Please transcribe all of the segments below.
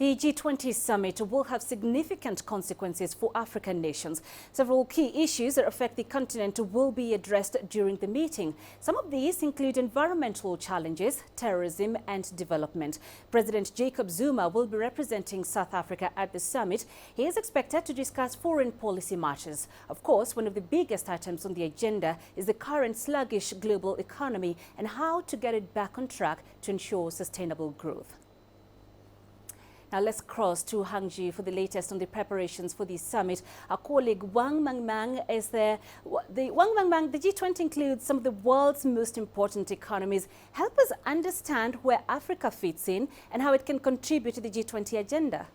The G20 summit will have significant consequences for African nations. Several key issues that affect the continent will be addressed during the meeting. Some of these include environmental challenges, terrorism and development. President Jacob Zuma will be representing South Africa at the summit. He is expected to discuss foreign policy matters. Of course, one of the biggest items on the agenda is the current sluggish global economy and how to get it back on track to ensure sustainable growth. Now let's cross to Hangzhou for the latest on the preparations for the summit. Our colleague Wang Mangmang is there. The G20 includes some of the world's most important economies. Help us understand where Africa fits in and how it can contribute to the G20 agenda.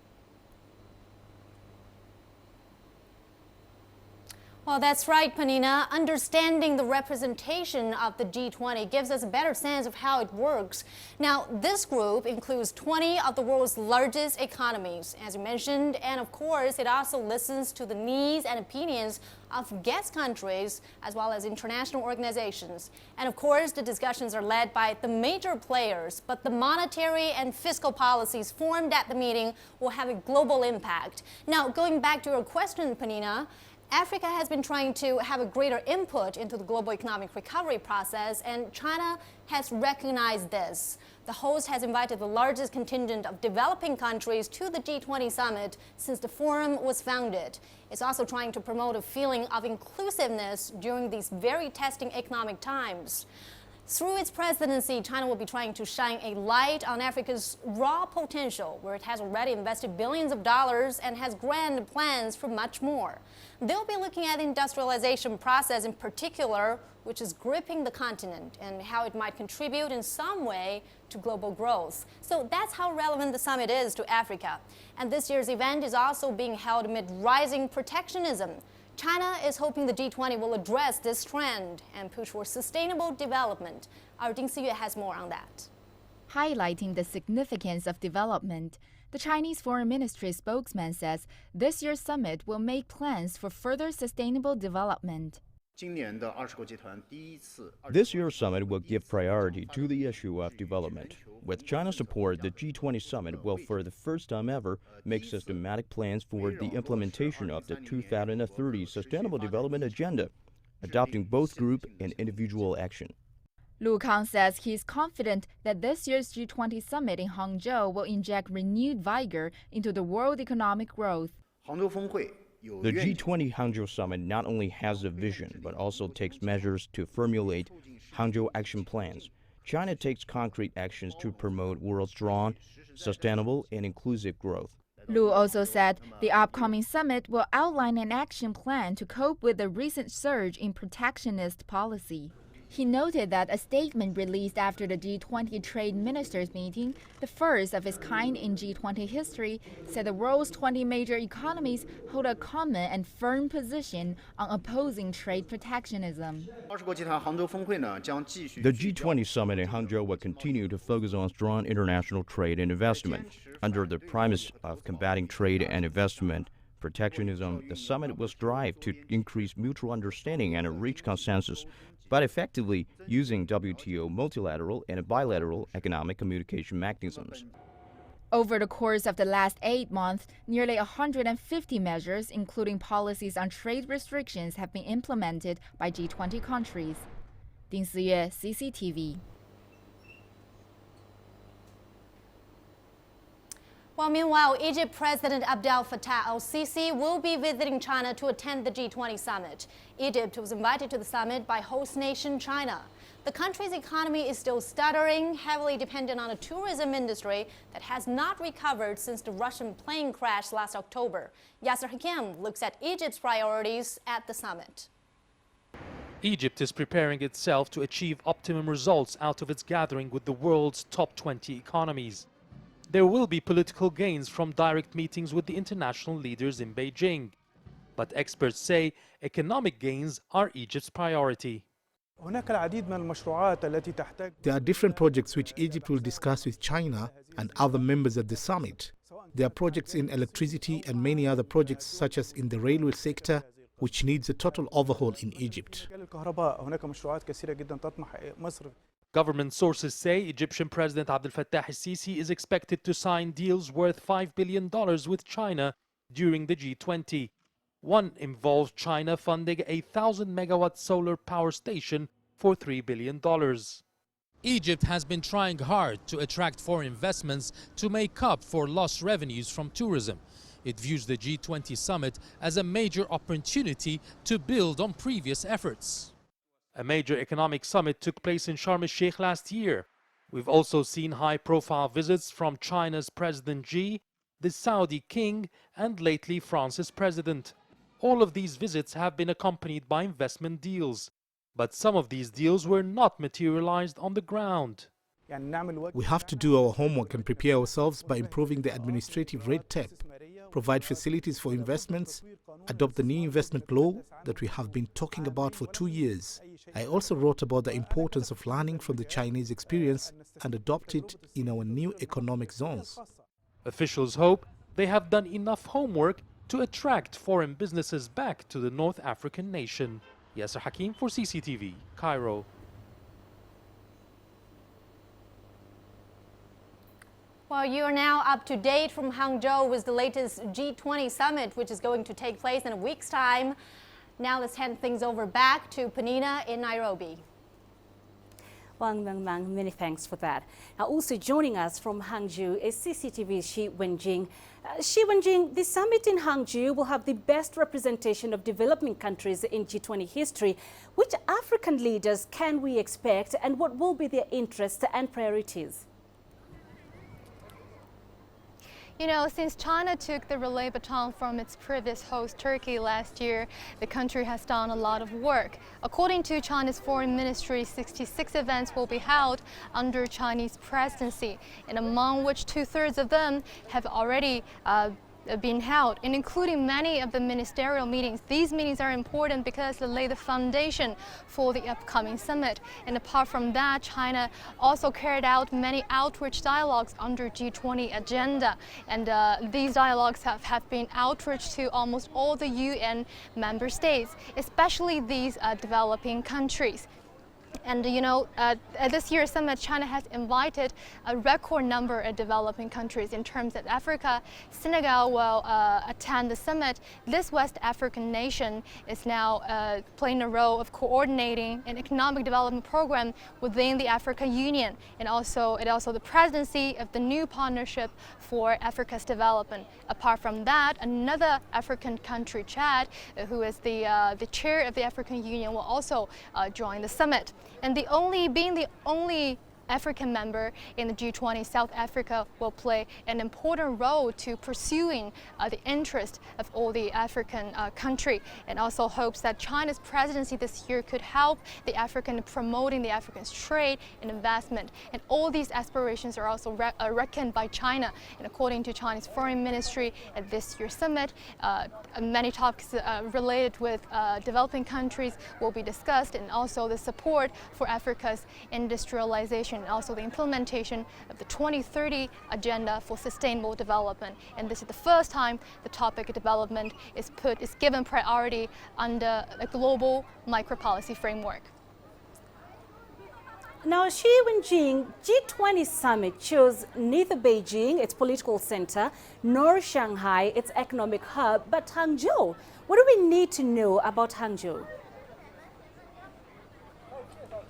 Well, that's right, Panina. Understanding the representation of the G20 gives us a better sense of how it works. Now, this group includes 20 of the world's largest economies, as you mentioned, and of course, it also listens to the needs and opinions of guest countries as well as international organizations. And of course, the discussions are led by the major players, but the monetary and fiscal policies formed at the meeting will have a global impact. Now, going back to your question, Panina, Africa has been trying to have a greater input into the global economic recovery process, and China has recognized this. The host has invited the largest contingent of developing countries to the G20 summit since the forum was founded. It's also trying to promote a feeling of inclusiveness during these very testing economic times. Through its presidency, China will be trying to shine a light on Africa's raw potential, where it has already invested billions of dollars and has grand plans for much more. They'll be looking at the industrialization process in particular, which is gripping the continent, and how it might contribute in some way to global growth. So that's how relevant the summit is to Africa. And this year's event is also being held amid rising protectionism. China is hoping the G20 will address this trend and push for sustainable development. Our Ding Siyue has more on that. Highlighting the significance of development, the Chinese Foreign Ministry spokesman says this year's summit will make plans for further sustainable development. This year's summit will give priority to the issue of development. With China's support, the G20 summit will for the first time ever make systematic plans for the implementation of the 2030 Sustainable Development Agenda, adopting both group and individual action. Lu Kang says he is confident that this year's G20 summit in Hangzhou will inject renewed vigor into the world economic growth. The G20 Hangzhou Summit not only has a vision, but also takes measures to formulate Hangzhou action plans. China takes concrete actions to promote world-strong, sustainable, and inclusive growth. Lu also said the upcoming summit will outline an action plan to cope with the recent surge in protectionist policy. He noted that a statement released after the G20 trade ministers meeting, the first of its kind in G20 history, said the world's 20 major economies hold a common and firm position on opposing trade protectionism. The G20 summit in Hangzhou will continue to focus on strong international trade and investment. Under the premise of combating trade and investment protectionism, the summit will strive to increase mutual understanding and reach consensus, but effectively using WTO multilateral and bilateral economic communication mechanisms. Over the course of the last 8 months, nearly 150 measures, including policies on trade restrictions, have been implemented by G20 countries. Ding Siyue, CCTV. Well, meanwhile, Egypt President Abdel Fattah el-Sisi will be visiting China to attend the G20 summit. Egypt was invited to the summit by host nation China. The country's economy is still stuttering, heavily dependent on a tourism industry that has not recovered since the Russian plane crash last October. Yasser Hakim looks at Egypt's priorities at the summit. Egypt is preparing itself to achieve optimum results out of its gathering with the world's top 20 economies. There will be political gains from direct meetings with the international leaders in Beijing. But experts say economic gains are Egypt's priority. There are different projects which Egypt will discuss with China and other members at the summit. There are projects in electricity and many other projects such as in the railway sector, which needs a total overhaul in Egypt. Government sources say Egyptian President Abdel Fattah el-Sisi is expected to sign deals worth $5 billion with China during the G20. One involves China funding a 1,000-megawatt solar power station for $3 billion. Egypt has been trying hard to attract foreign investments to make up for lost revenues from tourism. It views the G20 summit as a major opportunity to build on previous efforts. A major economic summit took place in Sharm el-Sheikh last year. We've also seen high-profile visits from China's President Xi, the Saudi king, and lately France's president. All of these visits have been accompanied by investment deals. But some of these deals were not materialized on the ground. We have to do our homework and prepare ourselves by improving the administrative red tape, provide facilities for investments, adopt the new investment law that we have been talking about for 2 years. I also wrote about the importance of learning from the Chinese experience and adopt it in our new economic zones. Officials hope they have done enough homework to attract foreign businesses back to the North African nation. Yasser Hakim for CCTV, Cairo. Well, you are now up to date from Hangzhou with the latest G20 summit, which is going to take place in a week's time. Now let's hand things over back to Panina in Nairobi. Wang Mengmang, many thanks for that. Now also joining us from Hangzhou is CCTV's Xi Wenjing. Xi Wenjing, the summit in Hangzhou will have the best representation of developing countries in G20 history. Which African leaders can we expect and what will be their interests and priorities? You know, since China took the relay baton from its previous host, Turkey, last year, the country has done a lot of work. According to China's foreign ministry, 66 events will be held under Chinese presidency, and among which 2/3 of them have already been held, and including many of the ministerial meetings. These meetings are important because they lay the foundation for the upcoming summit. And apart from that, China also carried out many outreach dialogues under G20 agenda. And these dialogues have been outreach to almost all the UN member states, especially these developing countries. And you know, at this year's summit, China has invited a record number of developing countries. In terms of Africa, Senegal will attend the summit. This West African nation is now playing a role of coordinating an economic development program within the African Union, and also the presidency of the new partnership for Africa's development. Apart from that, another African country, Chad, who is the chair of the African Union, will also join the summit. And being the only African member in the G20, South Africa will play an important role to pursuing the interest of all the African country, and also hopes that China's presidency this year could help the African promoting the Africans' trade and investment. And all these aspirations are also reckoned by China. And according to China's foreign ministry at this year's summit, many topics related with developing countries will be discussed, and also the support for Africa's industrialization, and also the implementation of the 2030 Agenda for Sustainable Development. And this is the first time the topic of development is given priority under a global micropolicy framework. Now, Xi Wenjing, G20 summit chose neither Beijing, its political center, nor Shanghai, its economic hub, but Hangzhou. What do we need to know about Hangzhou?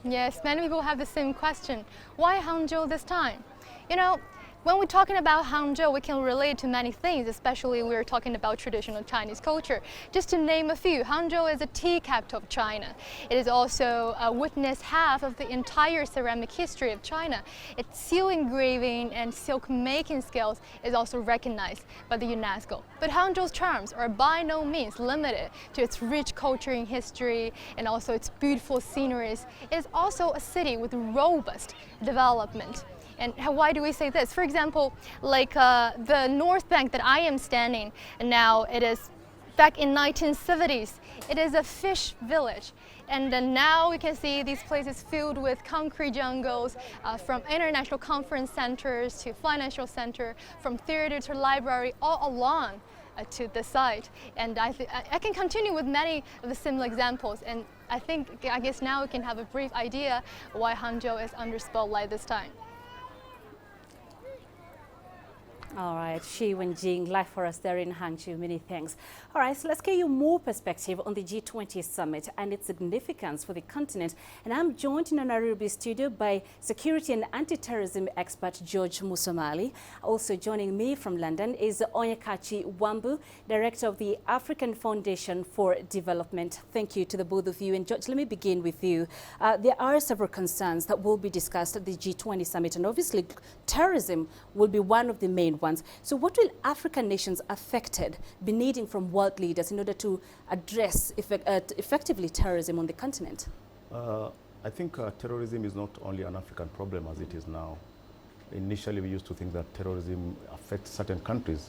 Yes, many people have the same question. Why Hangzhou this time? You know, when we're talking about Hangzhou, we can relate to many things, especially we're talking about traditional Chinese culture. Just to name a few, Hangzhou is a tea capital of China. It is also witnessed half of the entire ceramic history of China. Its seal engraving and silk making skills is also recognized by the UNESCO. But Hangzhou's charms are by no means limited to its rich culture and history and also its beautiful sceneries. It is also a city with robust development. And why do we say this? For example, like the North Bank that I am standing now, it is back in 1970s. It is a fish village. And then now we can see these places filled with concrete jungles, from international conference centers to financial center, from theater to library, all along to the site. And I can continue with many of the similar examples, and I guess now we can have a brief idea why Hangzhou is under spotlight this time. All right, Shi Wenjing, live for us there in Hangzhou. Many thanks. All right, so let's get you more perspective on the G20 summit and its significance for the continent. And I'm joined in a Nairobi studio by security and anti-terrorism expert George Musomali. Also joining me from London is Onyekachi Wambu, director of the African Foundation for Development. Thank you to the both of you. And George, let me begin with you. There are several concerns that will be discussed at the G20 summit, and obviously terrorism will be one of the main ones. So what will African nations affected be needing from world leaders in order to address effectively terrorism on the continent? I think terrorism is not only an African problem as it is now. Initially, we used to think that terrorism affects certain countries,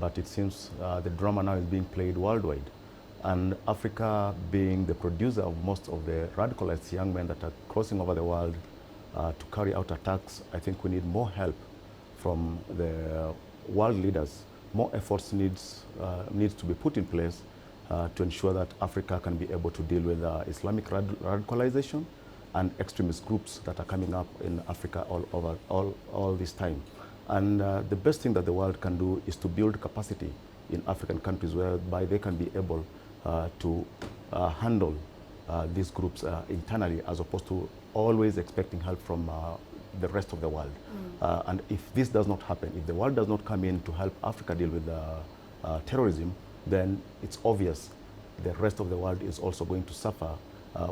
but it seems the drama now is being played worldwide. And Africa, being the producer of most of the radicalized young men that are crossing over the world to carry out attacks, I think we need more help from the world leaders. More efforts needs to be put in place to ensure that Africa can be able to deal with Islamic radicalization and extremist groups that are coming up in Africa all this time. And the best thing that the world can do is to build capacity in African countries whereby they can be able to handle these groups internally, as opposed to always expecting help from the rest of the world. And if this does not happen, if the world does not come in to help Africa deal with terrorism, then it's obvious the rest of the world is also going to suffer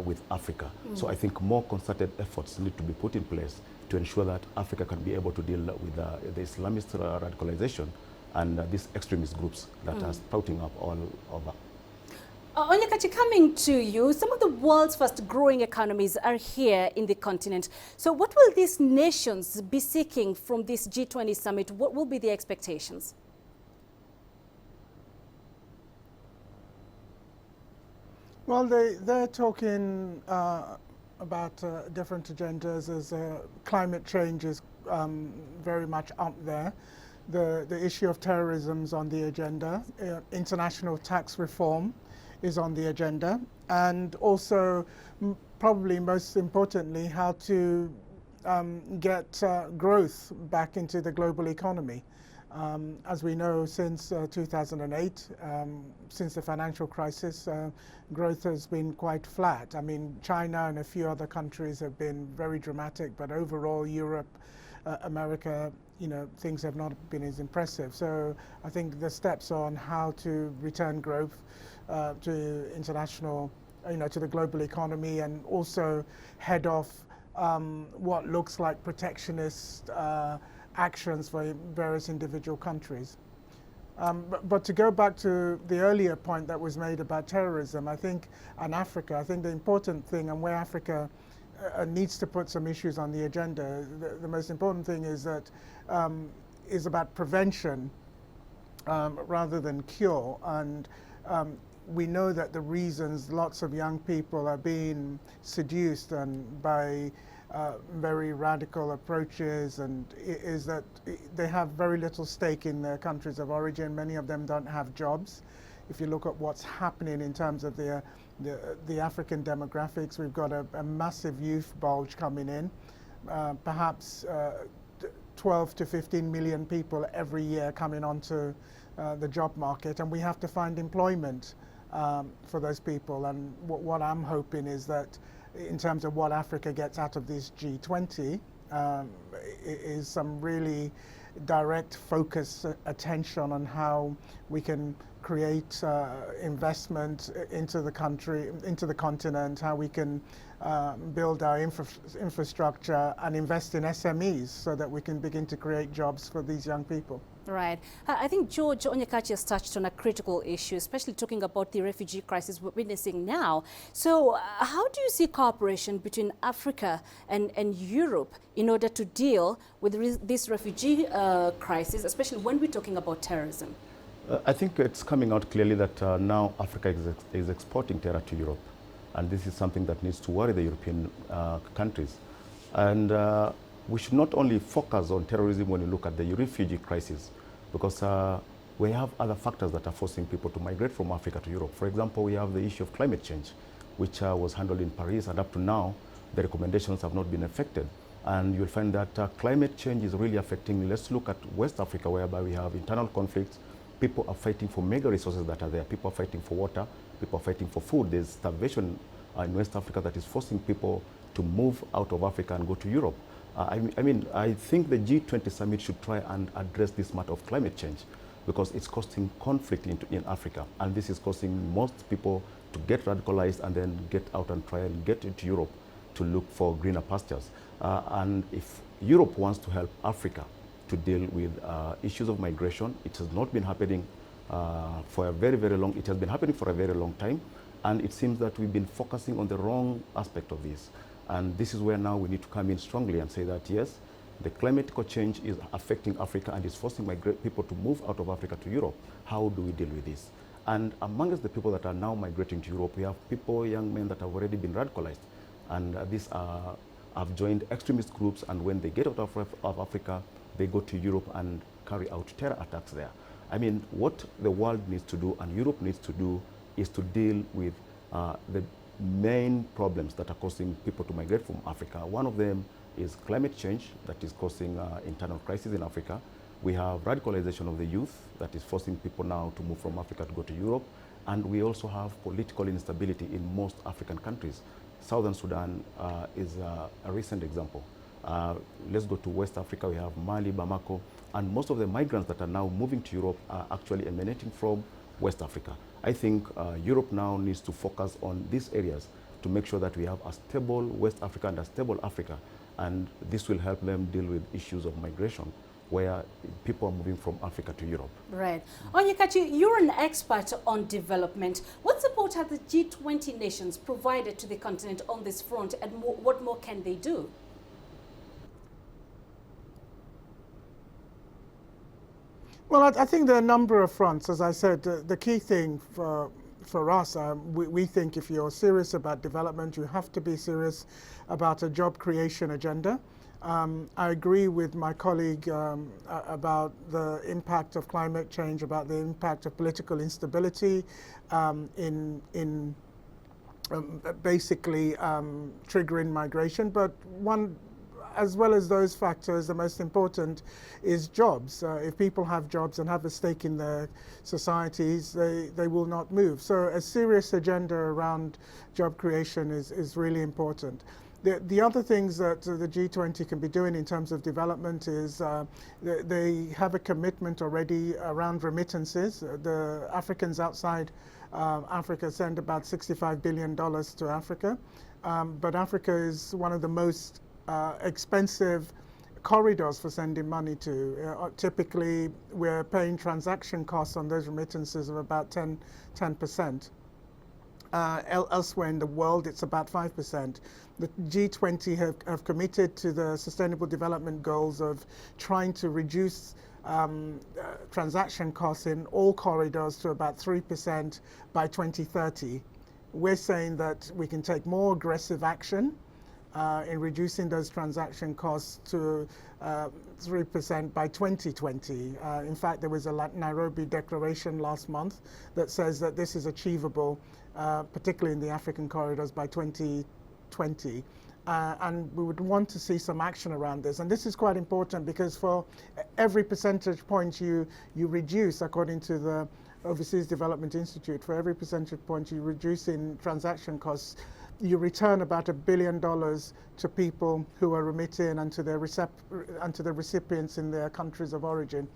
with Africa. So I think more concerted efforts need to be put in place to ensure that Africa can be able to deal with the Islamist radicalization and these extremist groups that are sprouting up all over. Onyekachi, coming to you, some of the world's fast growing economies are here in the continent. So what will these nations be seeking from this G20 summit? What will be the expectations? Well, they're talking about different agendas, as climate change is very much up there. The issue of terrorism is on the agenda. International tax reform is on the agenda, and also probably most importantly, how to get growth back into the global economy. As we know, since 2008, since the financial crisis, growth has been quite flat. I mean, China and a few other countries have been very dramatic, but overall Europe, America, things have not been as impressive. So I think the steps on how to return growth to international, to the global economy, and also head off what looks like protectionist actions for various individual countries. But to go back to the earlier point that was made about terrorism, I think, and Africa, I think the important thing, and where Africa needs to put some issues on the agenda, the most important thing is that is about prevention rather than cure. And we know that the reasons lots of young people are being seduced and by very radical approaches, and is that they have very little stake in their countries of origin. Many of them don't have jobs. If you look at what's happening in terms of the African demographics, we've got a massive youth bulge coming in, perhaps 12 to 15 million people every year coming onto the job market, and we have to find employment for those people. And what I'm hoping is that in terms of what Africa gets out of this G20 is some really direct focus attention on how we can create investment into the country, into the continent, how we can build our infrastructure and invest in SMEs so that we can begin to create jobs for these young people. Right. I think George Onyekachi has touched on a critical issue, especially talking about the refugee crisis we're witnessing now. So how do you see cooperation between Africa and Europe in order to deal with this refugee crisis, especially when we're talking about terrorism? I think it's coming out clearly that now Africa is exporting terror to Europe. And this is something that needs to worry the European countries. And we should not only focus on terrorism when you look at the refugee crisis, because We have other factors that are forcing people to migrate from Africa to Europe. For example, we have the issue of climate change, which was handled in Paris, and up to now, the recommendations have not been affected. And you'll find that climate change is really affecting, let's look at West Africa, whereby we have internal conflicts. People are fighting for mega resources that are there. People are fighting for water. People are fighting for food. There's starvation in West Africa that is forcing people to move out of Africa and go to Europe. I think the G20 summit should try and address this matter of climate change, because it's causing conflict in Africa. And this is causing most people to get radicalized and then get out and try and get into Europe to look for greener pastures. And if Europe wants to help Africa to deal with issues of migration, it has not been happening for a very, very long, it has been happening for a very long time. And it seems that we've been focusing on the wrong aspect of this. And this is where now we need to come in strongly and say that, yes, the climatic change is affecting Africa and is forcing people to move out of Africa to Europe. How do we deal with this? And amongst the people that are now migrating to Europe, we have people, young men that have already been radicalized. And these have joined extremist groups, and when they get out of Africa, they go to Europe and carry out terror attacks there. I mean, what the world needs to do and Europe needs to do is to deal with the main problems that are causing people to migrate from Africa. One of them is climate change that is causing internal crisis in Africa. We have radicalization of the youth that is forcing people now to move from Africa to go to Europe. And we also have political instability in most African countries. Southern Sudan is a recent example. Let's go to West Africa. We have Mali, Bamako, and most of the migrants that are now moving to Europe are actually emanating from West Africa. I think Europe now needs to focus on these areas to make sure that we have a stable West Africa and a stable Africa. And this will help them deal with issues of migration, where people are moving from Africa to Europe. Right. Onyekachi, you're an expert on development. What support have the G20 nations provided to the continent on this front, and what more can they do? Well, I think there are a number of fronts. As I said, the key thing for us, we think if you're serious about development, you have to be serious about a job creation agenda. I agree with my colleague about the impact of climate change, about the impact of political instability in basically triggering migration. But one, as well as those factors, the most important is jobs. If people have jobs and have a stake in their societies, they will not move. So a serious agenda around job creation is really important. The other things that the G20 can be doing in terms of development is they have a commitment already around remittances. The Africans outside Africa send about $65 billion to Africa, but Africa is one of the most expensive corridors for sending money to. Typically, we're paying transaction costs on those remittances of about 10%. Elsewhere in the world, it's about 5%. The G20 have committed to the Sustainable Development Goals of trying to reduce transaction costs in all corridors to about 3% by 2030. We're saying that we can take more aggressive action in reducing those transaction costs to 3% by 2020. In fact, there was a Nairobi declaration last month that says that this is achievable, particularly in the African corridors, by 2020. And we would want to see some action around this. And this is quite important because for every percentage point you reduce, according to the Overseas Development Institute, for every percentage point you reduce in transaction costs, you return about $1 billion to people who are remitting and to the recipients in their countries of origin.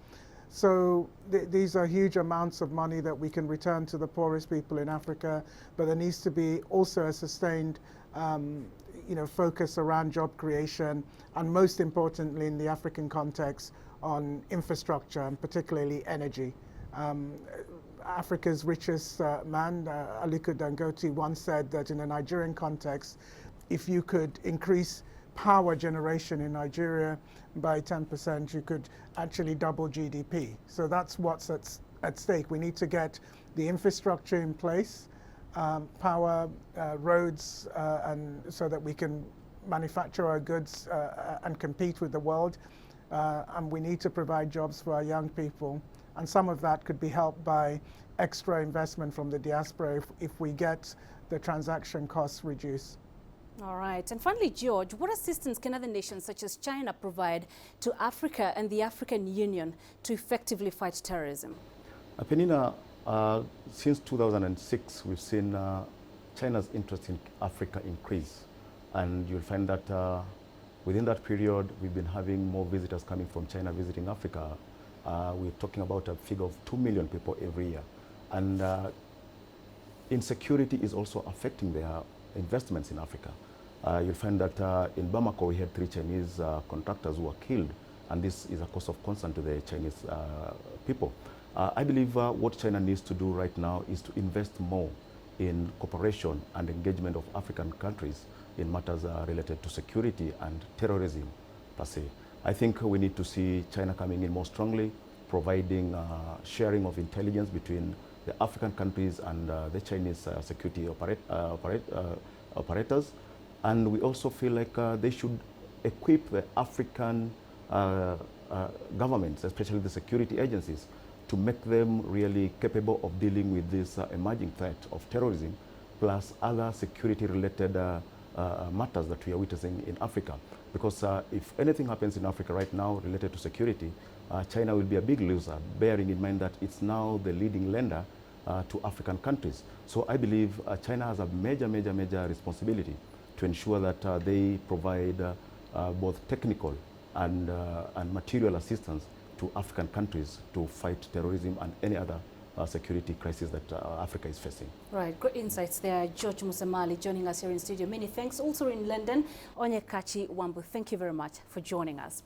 So these are huge amounts of money that we can return to the poorest people in Africa, but there needs to be also a sustained focus around job creation, and most importantly in the African context on infrastructure and particularly energy. Africa's richest man, Aliko Dangote, once said that in a Nigerian context, if you could increase power generation in Nigeria by 10%, you could actually double GDP. So that's what's at stake. We need to get the infrastructure in place, power, roads, and so that we can manufacture our goods and compete with the world. And we need to provide jobs for our young people. and some of that could be helped by extra investment from the diaspora if we get the transaction costs reduced. All right. And finally, George, what assistance can other nations such as China provide to Africa and the African Union to effectively fight terrorism? Penina, since 2006, we've seen China's interest in Africa increase. And you'll find that within that period, we've been having more visitors coming from China visiting Africa. We're talking about a figure of 2 million people every year. And insecurity is also affecting their investments in Africa. You'll find that in Bamako, we had 3 Chinese contractors who were killed, and this is a cause of concern to the Chinese people. I believe what China needs to do right now is to invest more in cooperation and engagement of African countries in matters related to security and terrorism per se. I think we need to see China coming in more strongly, providing sharing of intelligence between the African countries and the Chinese security operators. And we also feel like they should equip the African governments, especially the security agencies, to make them really capable of dealing with this emerging threat of terrorism, plus other security-related matters that we are witnessing in Africa. Because if anything happens in Africa right now related to security, China will be a big loser, bearing in mind that it's now the leading lender to African countries. So I believe China has a major responsibility to ensure that they provide both technical and material assistance to African countries to fight terrorism and any other security crisis that Africa is facing. Right, great insights there. George Musamali joining us here in studio. Many thanks. Also in London, Onyekachi Wambu, thank you very much for joining us.